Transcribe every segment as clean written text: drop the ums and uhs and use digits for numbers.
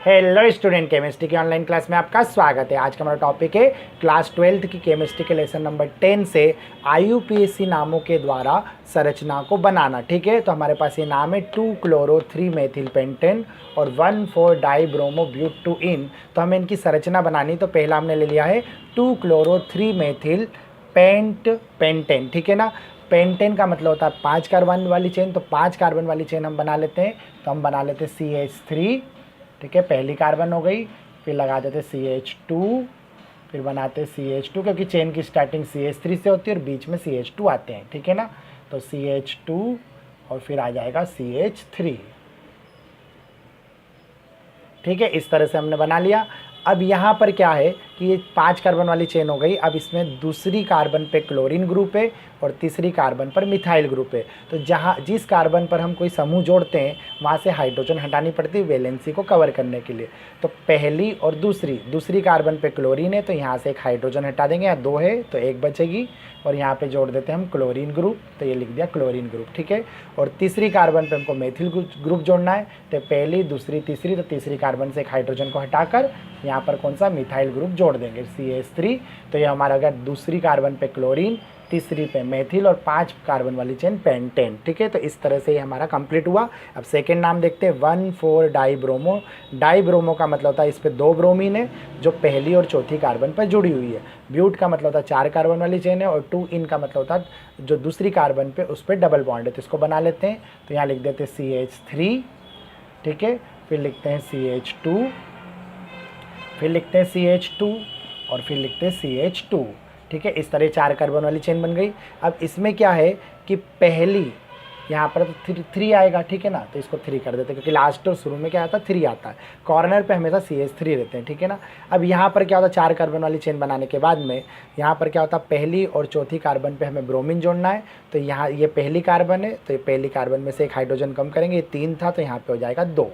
Hello student, chemistry की online class में आपका स्वागत है। आज का हमारा टॉपिक है क्लास 12th की केमिस्ट्री के लेसन नंबर 10 से IUPAC नामों के द्वारा संरचना को बनाना। ठीक है, तो हमारे पास ये नाम है 2-chloro-3-मेथिल-पेंटेन और 1,4-डाइब्रोमो-ब्यूट-2-इन। तो हमें इनकी संरचना बनानी, तो पहला हमने ले लिया है 2-chloro-3-मेथिल-पेंटेन। ठीक है ना, पेंटेन का मतलब होता है 5 कार्बन वाली चेन, तो 5 कार्बन वाली चेन हम बना लेते हैं। तो हम बना लेते हैं CH3। ठीक है, पहली कार्बन हो गई, फिर लगा देते CH2, फिर बनाते CH2 क्योंकि चेन की स्टार्टिंग CH3 से होती है और बीच में CH2 आते हैं। ठीक है ना, तो CH2 और फिर आ जाएगा CH3। ठीक है, इस तरह से हमने बना लिया। अब यहाँ पर क्या है कि ये 5 कार्बन वाली चेन हो गई। अब इसमें दूसरी कार्बन पे क्लोरीन ग्रुप है और तीसरी कार्बन पर मिथाइल ग्रुप है। तो जिस कार्बन पर हम कोई समूह जोड़ते हैं वहाँ से हाइड्रोजन हटानी पड़ती है वैलेंसी को कवर करने के लिए। तो पहली और दूसरी कार्बन पे क्लोरीन है, तो यहाँ से एक हाइड्रोजन हटा देंगे, या 2 है तो 1 बचेगी, और यहाँ पे जोड़ देते हैं हम क्लोरीन ग्रुप, तो ये लिख दिया क्लोरीन ग्रुप। ठीक है, और तीसरी कार्बन पे हमको मेथिल ग्रुप जोड़ना है, तो पहली, दूसरी, तीसरी, तो तीसरी कार्बन से एक हाइड्रोजन को हटाकर यहाँ पर कौन सा मिथाइल ग्रुप जोड़ देंगे CH3। तो ये हमारा अगर दूसरी कार्बन पे क्लोरीन, तीसरी पे मेथिल और 5 कार्बन वाली चेन पेंटेन। ठीक है, तो इस तरह से ये हमारा कंप्लीट हुआ। अब सेकेंड नाम देखते हैं 1,4-डाइब्रोमो। डाइब्रोमो का मतलब होता है इस पे 2 ब्रोमीन है जो पहली और चौथी कार्बन पर जुड़ी हुई है। ब्यूट का मतलब होता है 4 कार्बन वाली चेन है, और 2-इन का मतलब होता है जो दूसरी कार्बन पे उस पर डबल बॉन्ड है। तो इसको बना लेते हैं, तो यहाँ लिख देते हैं CH3। ठीक है, फिर लिखते हैं CH2, फिर लिखते हैं CH2 और फिर लिखते हैं CH2। ठीक है, इस तरह 4 कार्बन वाली चेन बन गई। अब इसमें क्या है कि पहली यहाँ पर तो 3 आएगा। ठीक है ना, तो इसको 3 कर देते हैं क्योंकि लास्ट और शुरू में क्या आता है 3 आता है। कॉर्नर पे हमेशा CH3 रहते हैं। ठीक है ना, अब यहाँ पर क्या होता है 4 कार्बन वाली चेन बनाने के बाद में यहाँ पर क्या होता है पहली और चौथी कार्बन पे हमें ब्रोमीन जोड़ना है। तो यहाँ ये पहली कार्बन है, तो ये पहली कार्बन में से एक हाइड्रोजन कम करेंगे, ये 3 था तो यहाँ पर हो जाएगा 2।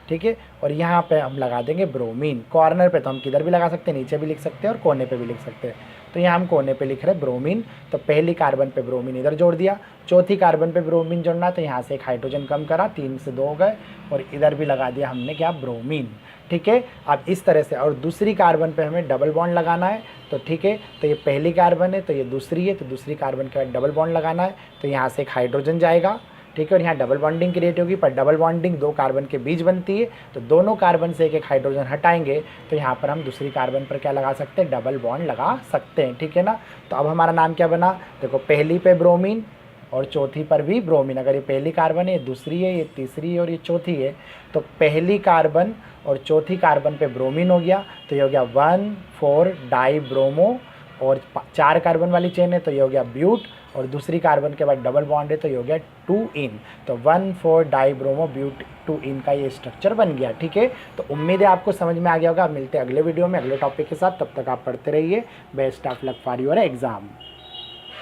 ठीक है, और यहाँ पे हम लगा देंगे ब्रोमीन। कॉर्नर पे तो हम किधर भी लगा सकते हैं, नीचे भी लिख सकते हैं और कोने पे भी लिख सकते हैं। तो यहाँ हम कोने पे लिख रहे हैं ब्रोमीन, तो पहली कार्बन पे ब्रोमीन इधर जोड़ दिया, चौथी कार्बन पे ब्रोमीन जोड़ना, तो यहाँ से एक हाइड्रोजन कम करा, 3 से 2 हो गए, और इधर भी लगा दिया हमने क्या ब्रोमीन। ठीक है, अब इस तरह से, और दूसरी कार्बन पे हमें डबल बॉन्ड लगाना है। तो ठीक है, तो ये पहली कार्बन है, तो ये दूसरी है, तो दूसरी कार्बन के बाद डबल बॉन्ड लगाना है, तो यहाँ से एक हाइड्रोजन जाएगा। ठीक है, और यहाँ डबल बॉन्डिंग क्रिएट होगी, पर डबल बॉन्डिंग 2 कार्बन के बीच बनती है, तो दोनों कार्बन से एक हाइड्रोजन हटाएंगे, तो यहाँ पर हम दूसरी कार्बन पर क्या लगा सकते हैं, डबल बॉन्ड लगा सकते हैं। ठीक है ना, तो अब हमारा नाम क्या बना, देखो पहली पे ब्रोमीन और चौथी पर भी ब्रोमीन। अगर ये पहली कार्बन है, ये दूसरी है, ये तीसरी है और ये चौथी है, तो पहली कार्बन और चौथी कार्बन पे ब्रोमीन हो गया, तो ये हो गया 1,4-डाइब्रोमो, और 4 कार्बन वाली चेन है तो ये हो गया ब्यूट, और दूसरी कार्बन के बाद डबल बॉन्ड है तो ये हो गया 2-इन, तो 1,4-डाइब्रोमो-ब्यूट-2-इन का ये स्ट्रक्चर बन गया। ठीक है, तो उम्मीद है आपको समझ में आ गया होगा। मिलते हैं अगले वीडियो में अगले टॉपिक के साथ, तब तक आप पढ़ते रहिए। Best of luck for your exam.